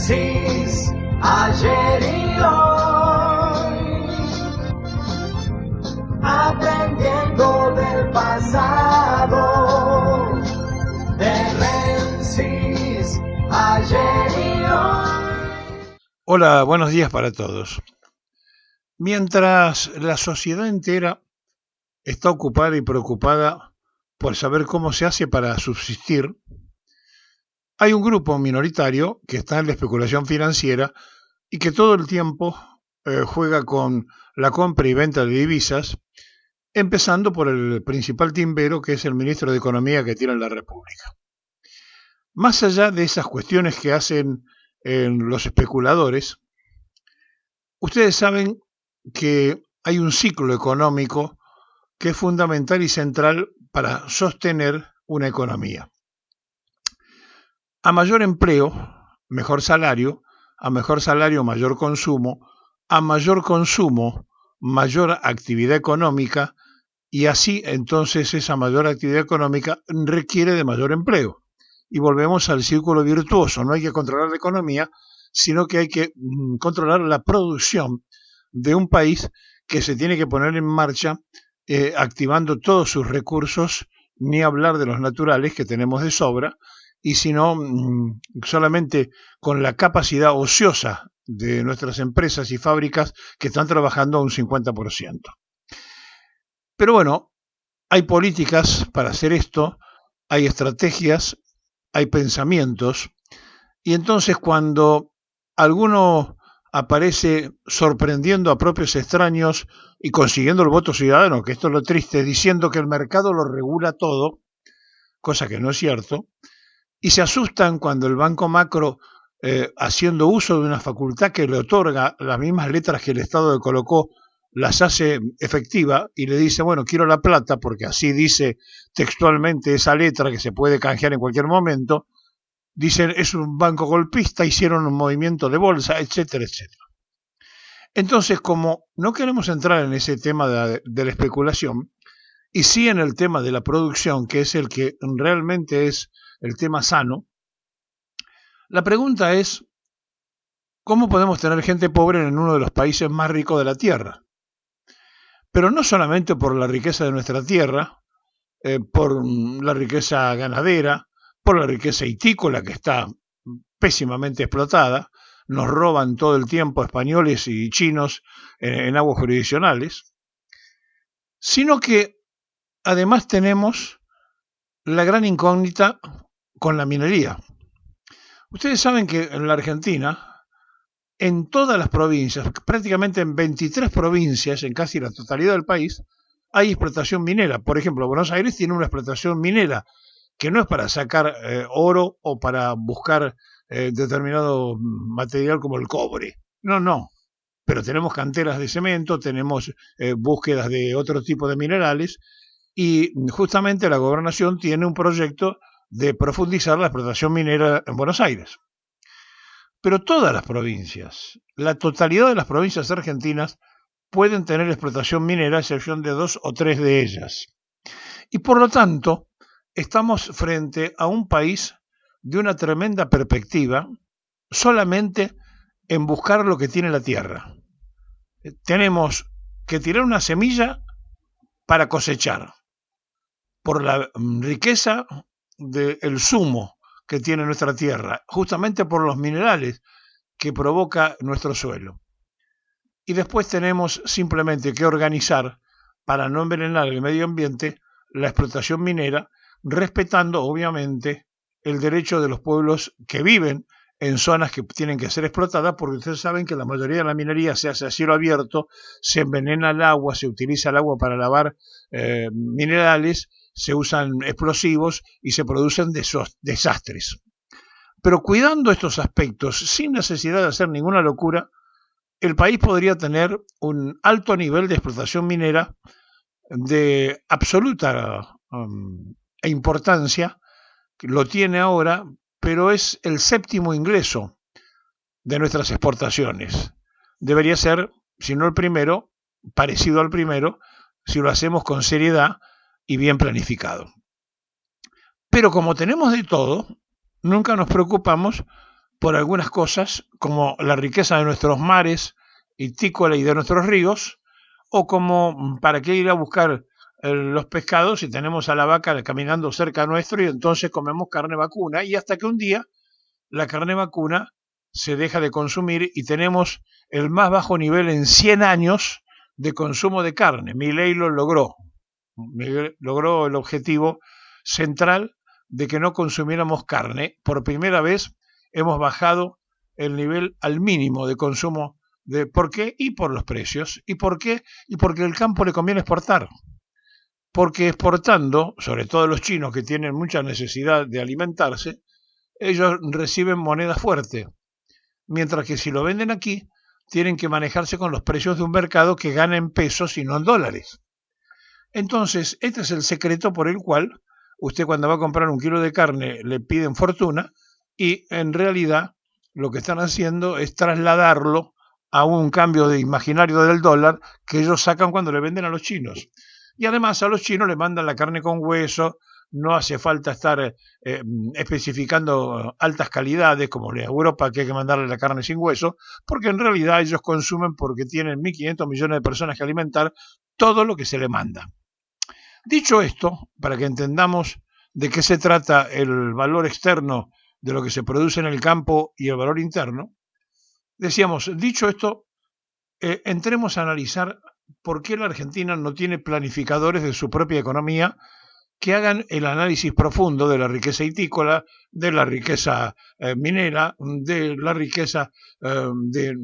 Génesis, ayer y hoy, aprendiendo del pasado. Génesis, ayer y hoy. Hola, buenos días para todos. Mientras la sociedad entera está ocupada y preocupada por saber cómo se hace para subsistir, hay un grupo minoritario que está en la especulación financiera y que todo el tiempo juega con la compra y venta de divisas, empezando por el principal timbero, que es el ministro de Economía que tiene la República. Más allá de esas cuestiones que hacen los especuladores, ustedes saben que hay un ciclo económico que es fundamental y central para sostener una economía. A mayor empleo, mejor salario, a mejor salario, mayor consumo, a mayor consumo, mayor actividad económica, y así entonces esa mayor actividad económica requiere de mayor empleo. Y volvemos al círculo virtuoso, no hay que controlar la economía, sino que hay que controlar la producción de un país que se tiene que poner en marcha activando todos sus recursos, ni hablar de los naturales que tenemos de sobra, y sino solamente con la capacidad ociosa de nuestras empresas y fábricas que están trabajando a un 50%. Pero bueno, hay políticas para hacer esto, hay estrategias, hay pensamientos, y entonces cuando alguno aparece sorprendiendo a propios extraños y consiguiendo el voto ciudadano, que esto es lo triste, diciendo que el mercado lo regula todo, cosa que no es cierto, y se asustan cuando el Banco Macro, haciendo uso de una facultad que le otorga las mismas letras que el Estado le colocó, las hace efectiva y le dice, bueno, quiero la plata, porque así dice textualmente esa letra que se puede canjear en cualquier momento. Dicen, es un banco golpista, hicieron un movimiento de bolsa, etcétera, etcétera. Entonces, como no queremos entrar en ese tema de la especulación, y sí en el tema de la producción, que es el que realmente es el tema sano, la pregunta es, ¿cómo podemos tener gente pobre en uno de los países más ricos de la Tierra? Pero no solamente por la riqueza de nuestra tierra, por la riqueza ganadera, por la riqueza hitícola que está pésimamente explotada, nos roban todo el tiempo españoles y chinos en aguas jurisdiccionales, sino que además tenemos la gran incógnita con la minería. Ustedes saben que en la Argentina, en todas las provincias, prácticamente en 23 provincias, en casi la totalidad del país, hay explotación minera. Por ejemplo, Buenos Aires tiene una explotación minera que no es para sacar oro o para buscar determinado material como el cobre. No, no. Pero tenemos canteras de cemento, tenemos búsquedas de otro tipo de minerales y justamente la gobernación tiene un proyecto de profundizar la explotación minera en Buenos Aires. Pero todas las provincias, la totalidad de las provincias argentinas pueden tener explotación minera a excepción de 2 o 3 de ellas. Y por lo tanto, estamos frente a un país de una tremenda perspectiva solamente en buscar lo que tiene la tierra. Tenemos que tirar una semilla para cosechar, por la riqueza del zumo que tiene nuestra tierra, justamente por los minerales que provoca nuestro suelo. Y después tenemos simplemente que organizar, para no envenenar el medio ambiente, la explotación minera, respetando obviamente el derecho de los pueblos que viven en zonas que tienen que ser explotadas, porque ustedes saben que la mayoría de la minería se hace a cielo abierto, se envenena el agua, se utiliza el agua para lavar minerales, se usan explosivos y se producen desastres. Pero cuidando estos aspectos, sin necesidad de hacer ninguna locura, el país podría tener un alto nivel de explotación minera de absoluta importancia, lo tiene ahora, pero es el séptimo ingreso de nuestras exportaciones. Debería ser, si no el primero, parecido al primero, si lo hacemos con seriedad y bien planificado. Pero como tenemos de todo, nunca nos preocupamos por algunas cosas, como la riqueza de nuestros mares itícola y de nuestros ríos, o como para qué ir a buscar los pescados si tenemos a la vaca caminando cerca nuestro y entonces comemos carne vacuna, y hasta que un día la carne vacuna se deja de consumir y tenemos el más bajo nivel en 100 años de consumo de carne. Milei lo logró, logró el objetivo central de que no consumiéramos carne. Por primera vez hemos bajado el nivel al mínimo de consumo. ¿Por qué? Y por los precios. ¿Y por qué? Y porque al campo le conviene exportar. Porque exportando, sobre todo los chinos que tienen mucha necesidad de alimentarse, ellos reciben moneda fuerte. Mientras que si lo venden aquí, tienen que manejarse con los precios de un mercado que gana en pesos y no en dólares. Entonces, este es el secreto por el cual usted cuando va a comprar un kilo de carne le piden fortuna y en realidad lo que están haciendo es trasladarlo a un cambio de imaginario del dólar que ellos sacan cuando le venden a los chinos. Y además a los chinos le mandan la carne con hueso, no hace falta estar especificando altas calidades como en Europa, que hay que mandarle la carne sin hueso, porque en realidad ellos consumen, porque tienen 1.500 millones de personas que alimentar, todo lo que se le manda. Dicho esto, para que entendamos de qué se trata el valor externo de lo que se produce en el campo y el valor interno, decíamos, dicho esto, entremos a analizar por qué la Argentina no tiene planificadores de su propia economía que hagan el análisis profundo de la riqueza itícola, de la riqueza minera, de la riqueza de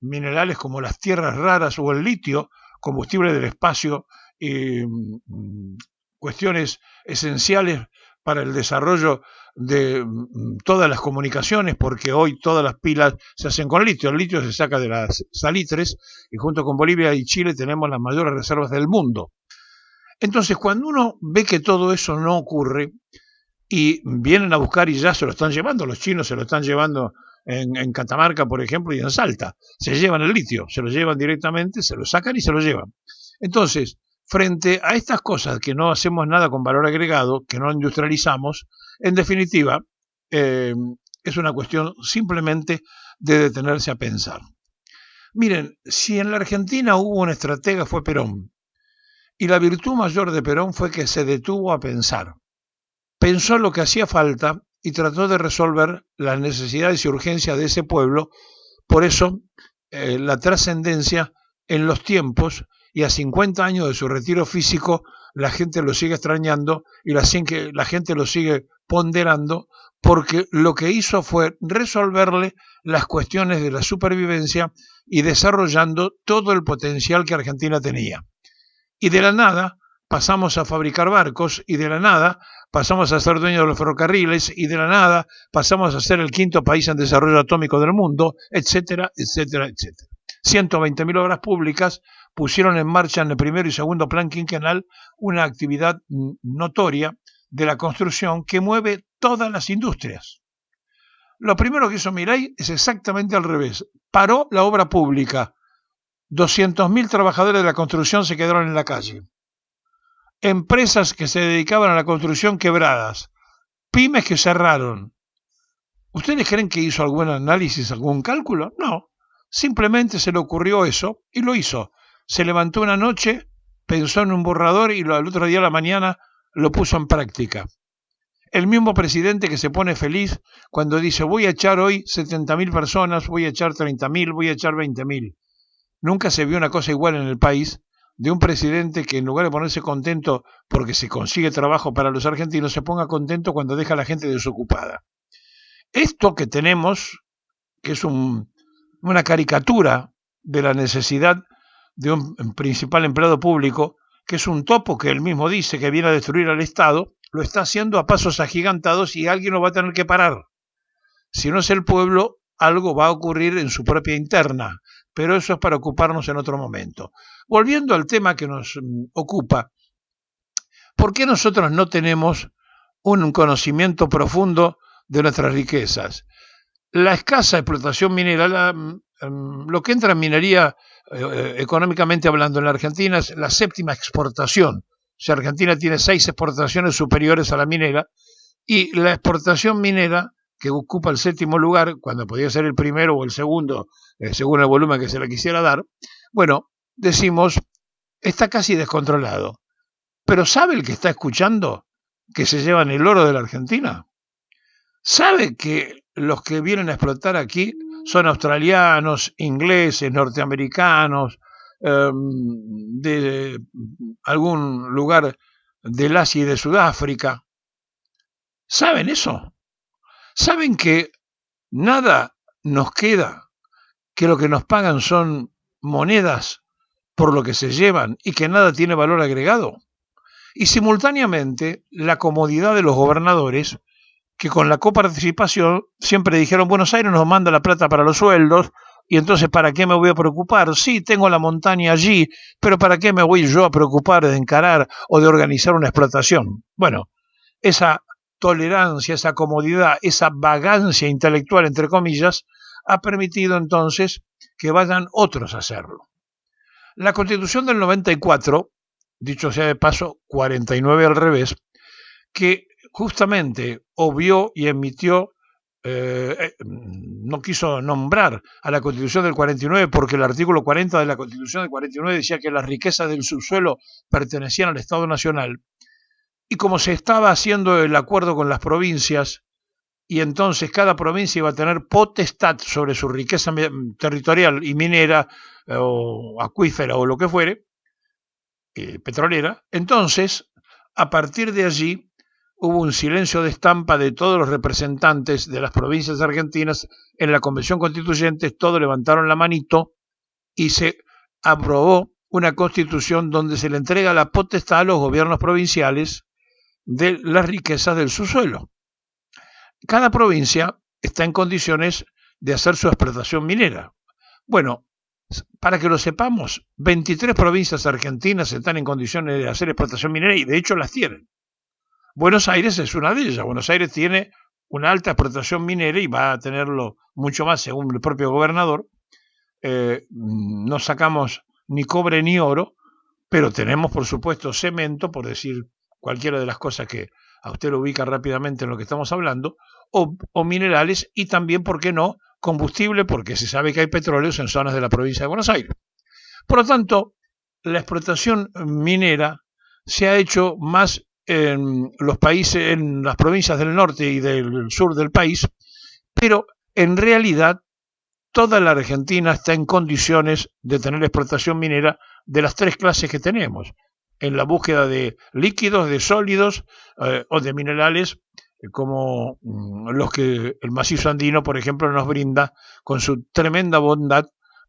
minerales como las tierras raras o el litio, combustible del espacio, y cuestiones esenciales para el desarrollo de todas las comunicaciones, porque hoy todas las pilas se hacen con litio. El litio se saca de las salitres y junto con Bolivia y Chile tenemos las mayores reservas del mundo. Entonces, cuando uno ve que todo eso no ocurre y vienen a buscar y ya se lo están llevando, los chinos se lo están llevando en Catamarca, por ejemplo, y en Salta, se llevan el litio, se lo llevan directamente, se lo sacan y se lo llevan. Entonces, frente a estas cosas que no hacemos nada con valor agregado, que no industrializamos, en definitiva, es una cuestión simplemente de detenerse a pensar. Miren, si en la Argentina hubo un estratega fue Perón, y la virtud mayor de Perón fue que se detuvo a pensar. Pensó lo que hacía falta y trató de resolver las necesidades y urgencias de ese pueblo. Por eso, la trascendencia en los tiempos, y a 50 años de su retiro físico, la gente lo sigue extrañando y la gente lo sigue ponderando, porque lo que hizo fue resolverle las cuestiones de la supervivencia y desarrollando todo el potencial que Argentina tenía. Y de la nada pasamos a fabricar barcos, y de la nada pasamos a ser dueños de los ferrocarriles, y de la nada pasamos a ser el 5º país en desarrollo atómico del mundo, etcétera, etcétera, etcétera. 120.000 obras públicas pusieron en marcha en el primero y segundo plan quinquenal una actividad notoria de la construcción que mueve todas las industrias. Lo primero que hizo Milei es exactamente al revés. Paró la obra pública. 200.000 trabajadores de la construcción se quedaron en la calle. Empresas que se dedicaban a la construcción quebradas. Pymes que cerraron. ¿Ustedes creen que hizo algún análisis, algún cálculo? No. Simplemente se le ocurrió eso y lo hizo. Se levantó una noche, pensó en un borrador y al otro día a la mañana lo puso en práctica. El mismo presidente que se pone feliz cuando dice voy a echar hoy 70.000 personas, voy a echar 30.000, voy a echar 20.000. Nunca se vio una cosa igual en el país de un presidente que en lugar de ponerse contento porque se consigue trabajo para los argentinos, se ponga contento cuando deja a la gente desocupada. Esto que tenemos, que es una caricatura de la necesidad de un principal empleado público, que es un topo que él mismo dice que viene a destruir al Estado, lo está haciendo a pasos agigantados y alguien lo va a tener que parar. Si no es el pueblo, algo va a ocurrir en su propia interna, pero eso es para ocuparnos en otro momento. Volviendo al tema que nos ocupa, ¿por qué nosotros no tenemos un conocimiento profundo de nuestras riquezas? La escasa explotación minera, lo que entra en minería económicamente hablando en la Argentina es la 7ª exportación. O sea, Argentina tiene 6 exportaciones superiores a la minera, y la exportación minera, que ocupa el 7º lugar, cuando podía ser el primero o el segundo, según el volumen que se le quisiera dar, bueno, decimos, está casi descontrolado. Pero ¿sabe el que está escuchando que se llevan el oro de la Argentina? ¿Sabe que los que vienen a explotar aquí son australianos, ingleses, norteamericanos, de algún lugar del Asia y de Sudáfrica? ¿Saben eso? ¿Saben que nada nos queda, que lo que nos pagan son monedas por lo que se llevan y que nada tiene valor agregado? Y simultáneamente la comodidad de los gobernadores, que con la coparticipación siempre dijeron Buenos Aires nos manda la plata para los sueldos, y entonces ¿para qué me voy a preocupar? Sí, tengo la montaña allí, pero ¿para qué me voy yo a preocupar de encarar o de organizar una explotación? Bueno, esa tolerancia, esa comodidad, esa vagancia intelectual, entre comillas, ha permitido entonces que vayan otros a hacerlo. La Constitución del 94, dicho sea de paso, 49 al revés, que justamente obvió y emitió, no quiso nombrar a la Constitución del 49 porque el artículo 40 de la Constitución del 49 decía que las riquezas del subsuelo pertenecían al Estado Nacional, y como se estaba haciendo el acuerdo con las provincias, y entonces cada provincia iba a tener potestad sobre su riqueza territorial y minera o acuífera o lo que fuere, petrolera, entonces a partir de allí hubo un silencio de estampa de todos los representantes de las provincias argentinas en la Convención Constituyente, todos levantaron la manito y se aprobó una constitución donde se le entrega la potestad a los gobiernos provinciales de las riquezas del subsuelo. Cada provincia está en condiciones de hacer su explotación minera. Bueno, para que lo sepamos, 23 provincias argentinas están en condiciones de hacer explotación minera y de hecho las tienen. Buenos Aires es una de ellas. Buenos Aires tiene una alta explotación minera y va a tenerlo mucho más según el propio gobernador. No sacamos ni cobre ni oro, pero tenemos por supuesto cemento, por decir cualquiera de las cosas que a usted lo ubica rápidamente en lo que estamos hablando, o minerales y también, ¿por qué no?, combustible, porque se sabe que hay petróleos en zonas de la provincia de Buenos Aires. Por lo tanto, la explotación minera se ha hecho más en los países, en las provincias del norte y del sur del país, pero en realidad toda la Argentina está en condiciones de tener explotación minera de las tres clases que tenemos, en la búsqueda de líquidos, de sólidos o de minerales, como los que el macizo andino, por ejemplo, nos brinda con su tremenda bondad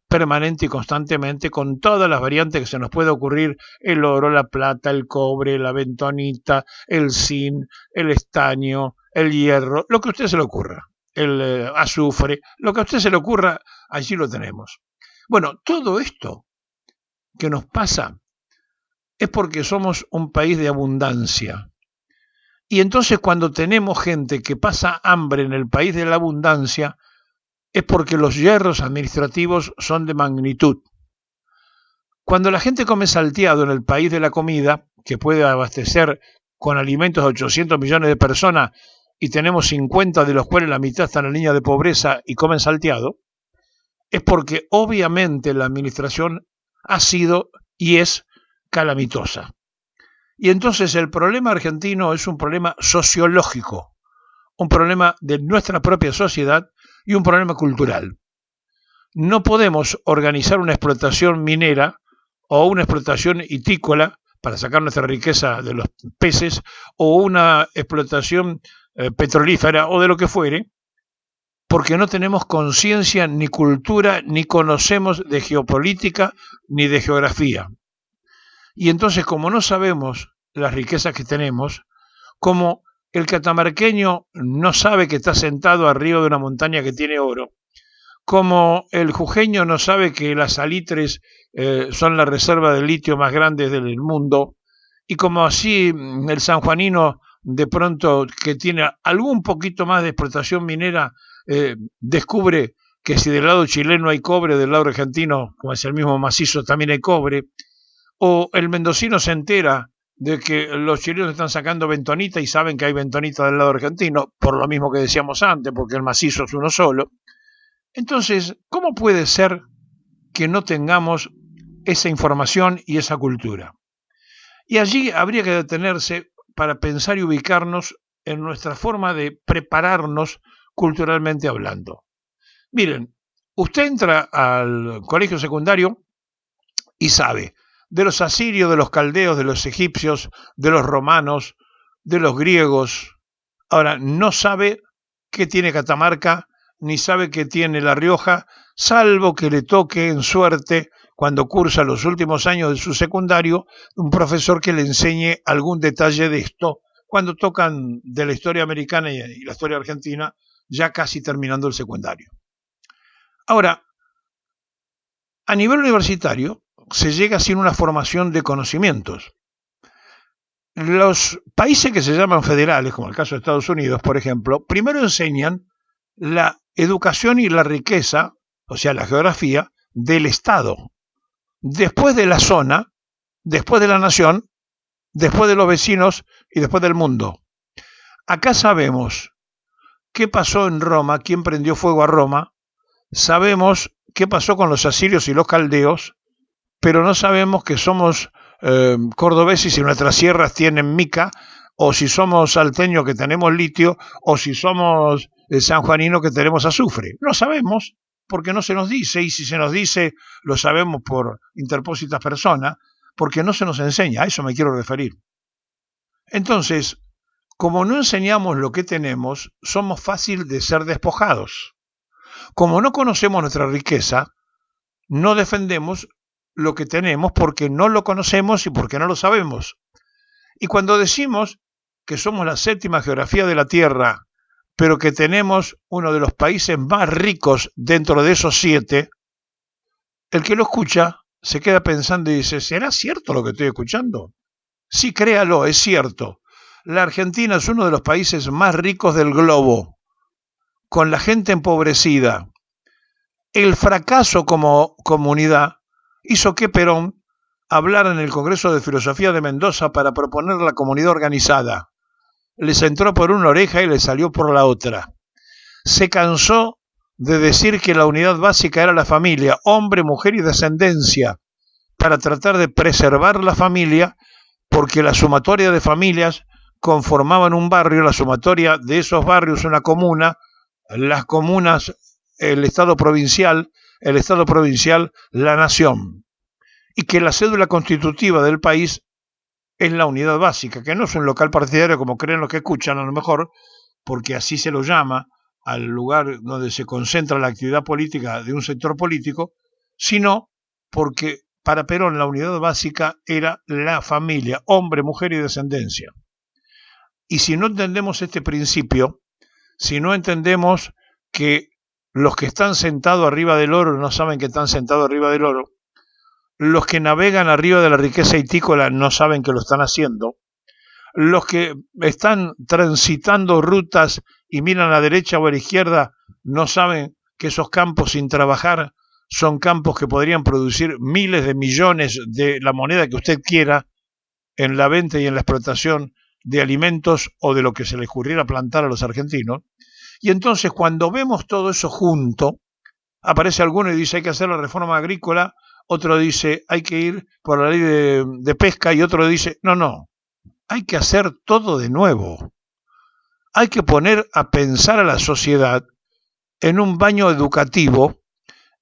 permanente y constantemente, con todas las variantes que se nos puede ocurrir: el oro, la plata, el cobre, la bentonita, el zinc, el estaño, el hierro, lo que a usted se le ocurra, el azufre, lo que a usted se le ocurra, allí lo tenemos. Bueno, todo esto que nos pasa es porque somos un país de abundancia. Y entonces cuando tenemos gente que pasa hambre en el país de la abundancia, es porque los hierros administrativos son de magnitud. Cuando la gente come salteado en el país de la comida, que puede abastecer con alimentos a 800 millones de personas, y tenemos 50 de los cuales la mitad están en la línea de pobreza y comen salteado, es porque obviamente la administración ha sido y es calamitosa. Y entonces el problema argentino es un problema sociológico, un problema de nuestra propia sociedad y un problema cultural. No podemos organizar una explotación minera o una explotación hitícola para sacar nuestra riqueza de los peces, o una explotación petrolífera o de lo que fuere, porque no tenemos conciencia ni cultura, ni conocemos de geopolítica ni de geografía. Y entonces, como no sabemos las riquezas que tenemos, como el catamarqueño no sabe que está sentado arriba de una montaña que tiene oro, como el jujeño no sabe que las salitres son la reserva de litio más grande del mundo, y como así el sanjuanino de pronto, que tiene algún poquito más de explotación minera, descubre que si del lado chileno hay cobre, del lado argentino, como es el mismo macizo, también hay cobre, o el mendocino se entera de que los chilenos están sacando bentonita y saben que hay bentonita del lado argentino, por lo mismo que decíamos antes, porque el macizo es uno solo. Entonces, ¿cómo puede ser que no tengamos esa información y esa cultura? Y allí habría que detenerse para pensar y ubicarnos en nuestra forma de prepararnos culturalmente hablando. Miren, usted entra al colegio secundario y sabe de los asirios, de los caldeos, de los egipcios, de los romanos, de los griegos. Ahora, no sabe qué tiene Catamarca, ni sabe qué tiene La Rioja, salvo que le toque en suerte, cuando cursa los últimos años de su secundario, un profesor que le enseñe algún detalle de esto, cuando tocan de la historia americana y la historia argentina, ya casi terminando el secundario. Ahora, a nivel universitario, se llega sin una formación de conocimientos. Los países que se llaman federales, como el caso de Estados Unidos, por ejemplo, primero enseñan la educación y la riqueza, o sea, la geografía, del Estado, después de la zona, después de la nación, después de los vecinos y después del mundo. Acá sabemos qué pasó en Roma, quién prendió fuego a Roma, sabemos qué pasó con los asirios y los caldeos, pero no sabemos que somos cordobeses y nuestras sierras tienen mica, o si somos salteños que tenemos litio, o si somos sanjuaninos que tenemos azufre. No sabemos, porque no se nos dice, y si se nos dice, lo sabemos por interpósitas personas, porque no se nos enseña, a eso me quiero referir. Entonces, como no enseñamos lo que tenemos, somos fácil de ser despojados. Como no conocemos nuestra riqueza, no defendemos lo que tenemos porque no lo conocemos y porque no lo sabemos. Y cuando decimos que somos la séptima geografía de la Tierra, pero que tenemos uno de los países más ricos dentro de esos 7, el que lo escucha se queda pensando y dice, ¿será cierto lo que estoy escuchando? Sí, créalo, es cierto. La Argentina es uno de los países más ricos del globo, con la gente empobrecida. El fracaso como comunidad hizo que Perón hablara en el Congreso de Filosofía de Mendoza para proponer la comunidad organizada. Les entró por una oreja y les salió por la otra. Se cansó de decir que la unidad básica era la familia, hombre, mujer y descendencia, para tratar de preservar la familia, porque la sumatoria de familias conformaban un barrio, la sumatoria de esos barrios una comuna, las comunas el Estado provincial, la nación, y que la cédula constitutiva del país es la unidad básica, que no es un local partidario como creen los que escuchan a lo mejor, porque así se lo llama al lugar donde se concentra la actividad política de un sector político, sino porque para Perón la unidad básica era la familia, hombre, mujer y descendencia. Y si no entendemos este principio, si no entendemos que los que están sentados arriba del oro no saben que están sentados arriba del oro, los que navegan arriba de la riqueza hitícola no saben que lo están haciendo, los que están transitando rutas y miran a la derecha o a la izquierda no saben que esos campos sin trabajar son campos que podrían producir miles de millones de la moneda que usted quiera en la venta y en la explotación de alimentos o de lo que se les ocurriera plantar a los argentinos. Y entonces cuando vemos todo eso junto, aparece alguno y dice hay que hacer la reforma agrícola, otro dice hay que ir por la ley de pesca y otro dice no, hay que hacer todo de nuevo. Hay que poner a pensar a la sociedad en un baño educativo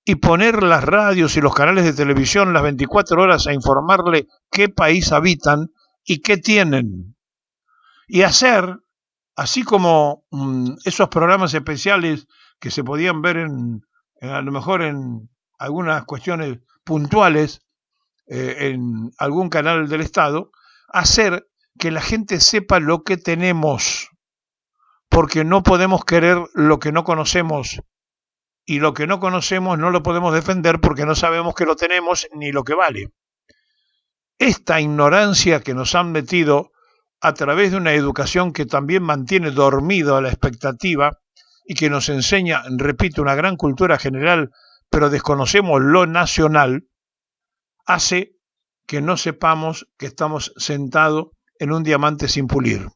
y poner las radios y los canales de televisión las 24 horas a informarle qué país habitan y qué tienen. Y hacer, así como esos programas especiales que se podían ver a lo mejor en algunas cuestiones puntuales en algún canal del Estado, hacer que la gente sepa lo que tenemos, porque no podemos querer lo que no conocemos, y lo que no conocemos no lo podemos defender porque no sabemos que lo tenemos ni lo que vale. Esta ignorancia que nos han metido a través de una educación que también mantiene dormido a la expectativa y que nos enseña, repito, una gran cultura general, pero desconocemos lo nacional, hace que no sepamos que estamos sentados en un diamante sin pulir,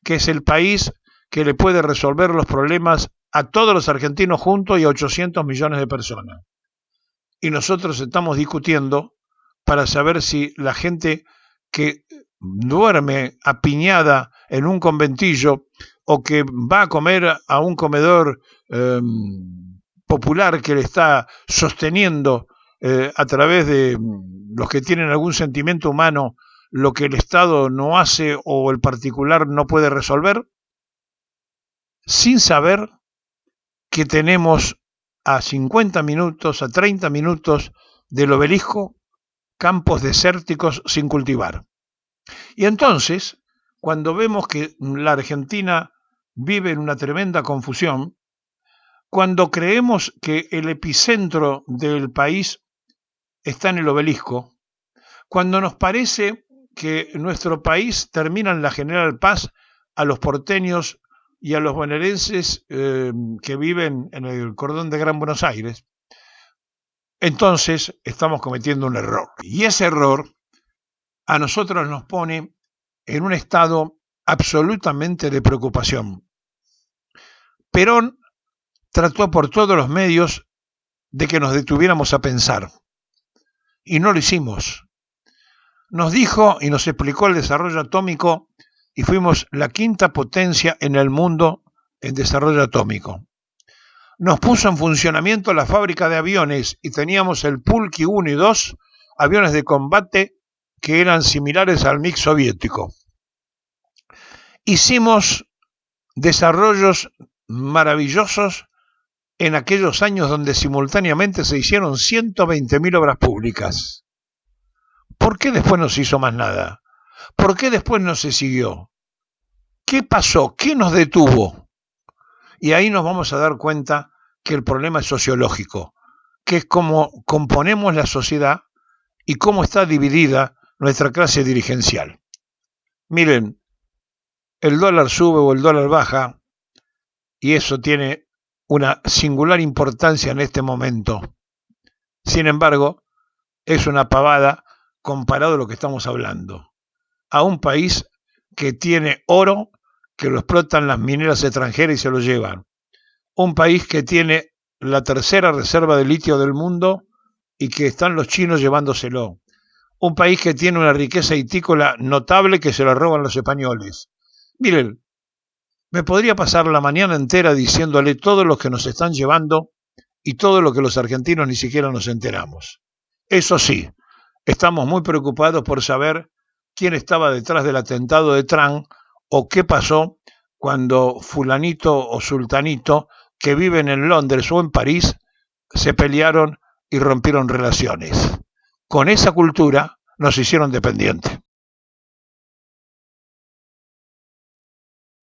que es el país que le puede resolver los problemas a todos los argentinos juntos y a 800 millones de personas. Y nosotros estamos discutiendo para saber si la gente que duerme apiñada en un conventillo o que va a comer a un comedor popular que le está sosteniendo a través de los que tienen algún sentimiento humano lo que el Estado no hace o el particular no puede resolver, sin saber que tenemos a 50 minutos, a 30 minutos del obelisco, campos desérticos sin cultivar. Y entonces, cuando vemos que la Argentina vive en una tremenda confusión, cuando creemos que el epicentro del país está en el obelisco, cuando nos parece que nuestro país termina en la General Paz a los porteños y a los bonaerenses que viven en el cordón de Gran Buenos Aires, entonces estamos cometiendo un error. Y ese error a nosotros nos pone en un estado absolutamente de preocupación. Perón trató por todos los medios de que nos detuviéramos a pensar, y no lo hicimos. Nos dijo y nos explicó el desarrollo atómico y fuimos la quinta potencia en el mundo en desarrollo atómico. Nos puso en funcionamiento la fábrica de aviones y teníamos el Pulki 1 y 2, aviones de combate que eran similares al MiG soviético. Hicimos desarrollos maravillosos en aquellos años donde simultáneamente se hicieron 120.000 obras públicas. ¿Por qué después no se hizo más nada? ¿Por qué después no se siguió? ¿Qué pasó? ¿Qué nos detuvo? Y ahí nos vamos a dar cuenta que el problema es sociológico, que es cómo componemos la sociedad y cómo está dividida nuestra clase dirigencial. Miren, el dólar sube o el dólar baja, y eso tiene una singular importancia en este momento. Sin embargo, es una pavada comparado a lo que estamos hablando. A un país que tiene oro, que lo explotan las mineras extranjeras y se lo llevan. Un país que tiene la tercera reserva de litio del mundo y que están los chinos llevándoselo. Un país que tiene una riqueza hitícola notable que se la roban los españoles. Miren, me podría pasar la mañana entera diciéndole todo lo que nos están llevando y todo lo que los argentinos ni siquiera nos enteramos. Eso sí, estamos muy preocupados por saber quién estaba detrás del atentado de Trump o qué pasó cuando fulanito o sultanito que viven en Londres o en París se pelearon y rompieron relaciones. Con esa cultura nos hicieron dependientes.